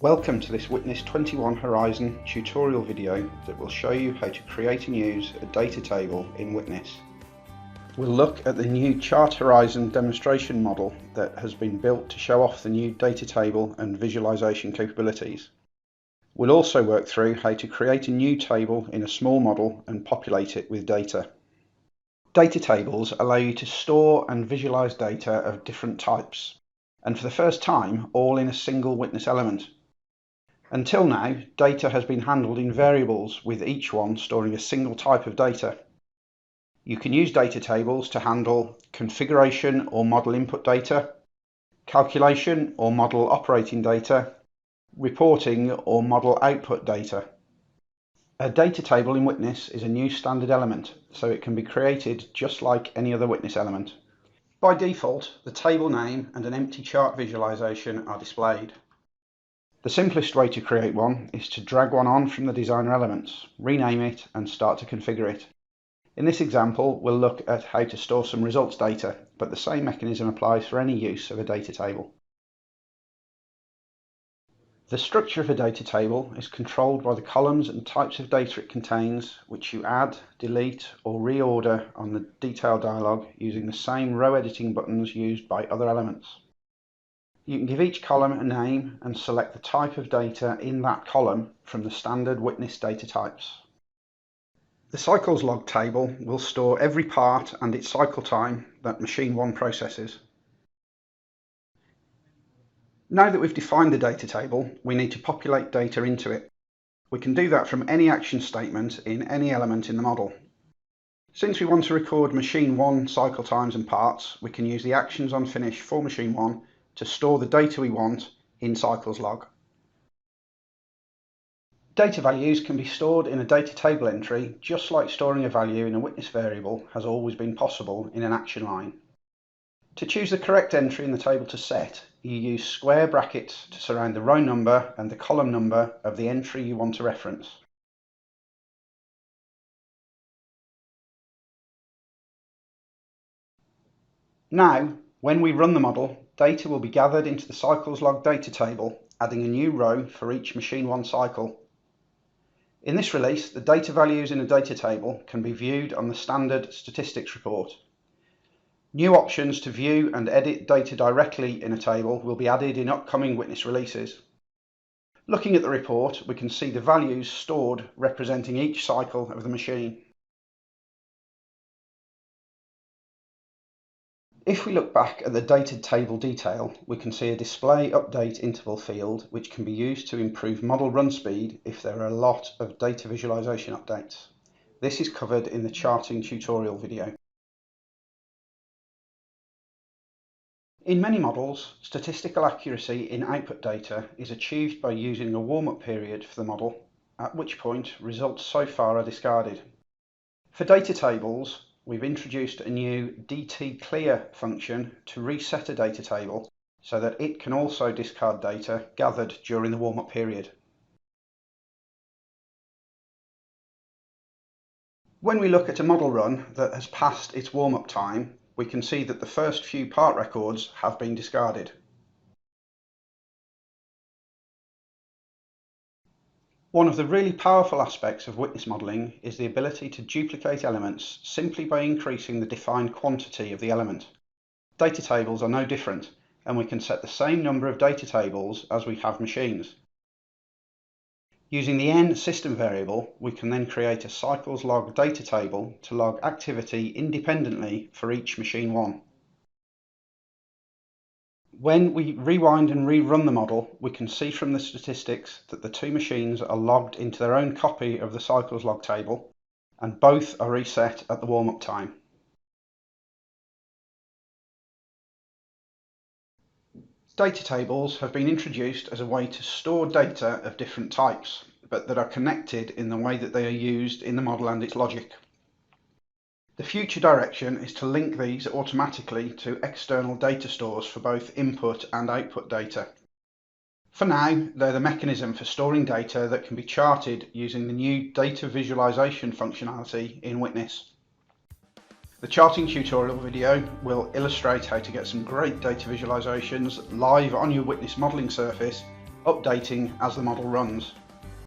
Welcome to this Witness 21 Horizon tutorial video that will show you how to create and use a data table in Witness. We'll look at the new Chart Horizon demonstration model that has been built to show off the new data table and visualization capabilities. We'll also work through how to create a new table in a small model and populate it with data. Data tables allow you to store and visualize data of different types, and for the first time, all in a single Witness element. Until now, data has been handled in variables, with each one storing a single type of data. You can use data tables to handle configuration or model input data, calculation or model operating data, reporting or model output data. A data table in Witness is a new standard element, so it can be created just like any other Witness element. By default, the table name and an empty chart visualization are displayed. The simplest way to create one is to drag one on from the designer elements, rename it and start to configure it. In this example, we'll look at how to store some results data, but the same mechanism applies for any use of a data table. The structure of a data table is controlled by the columns and types of data it contains, which you add, delete or reorder on the detail dialog using the same row editing buttons used by other elements. You can give each column a name and select the type of data in that column from the standard Witness data types. The cycles log table will store every part and its cycle time that machine 1 processes. Now that we've defined the data table, we need to populate data into it. We can do that from any action statement in any element in the model. Since we want to record machine 1 cycle times and parts, we can use the actions on finish for machine 1 to store the data we want in cycles log. Data values can be stored in a data table entry just like storing a value in a Witness variable has always been possible in an action line. To choose the correct entry in the table to set, you use square brackets to surround the row number and the column number of the entry you want to reference. Now, when we run the model, data will be gathered into the cycles log data table, adding a new row for each machine 1 cycle. In this release, the data values in a data table can be viewed on the standard statistics report. New options to view and edit data directly in a table will be added in upcoming Witness releases. Looking at the report, we can see the values stored representing each cycle of the machine. If we look back at the data table detail, we can see a display update interval field which can be used to improve model run speed if there are a lot of data visualization updates. This is covered in the charting tutorial video. In many models, statistical accuracy in output data is achieved by using a warm-up period for the model, at which point results so far are discarded. For data tables, we've introduced a new DT-clear function to reset a data table so that it can also discard data gathered during the warm-up period. When we look at a model run that has passed its warm-up time, we can see that the first few part records have been discarded. One of the really powerful aspects of Witness modelling is the ability to duplicate elements simply by increasing the defined quantity of the element. Data tables are no different, and we can set the same number of data tables as we have machines. Using the n system variable, we can then create a cycles log data table to log activity independently for each machine 1. When we rewind and rerun the model, we can see from the statistics that the two machines are logged into their own copy of the cycles log table, and both are reset at the warm-up time. Data tables have been introduced as a way to store data of different types, but that are connected in the way that they are used in the model and its logic. The future direction is to link these automatically to external data stores for both input and output data. For now, they're the mechanism for storing data that can be charted using the new data visualization functionality in Witness. The charting tutorial video will illustrate how to get some great data visualizations live on your Witness modeling surface updating as the model runs.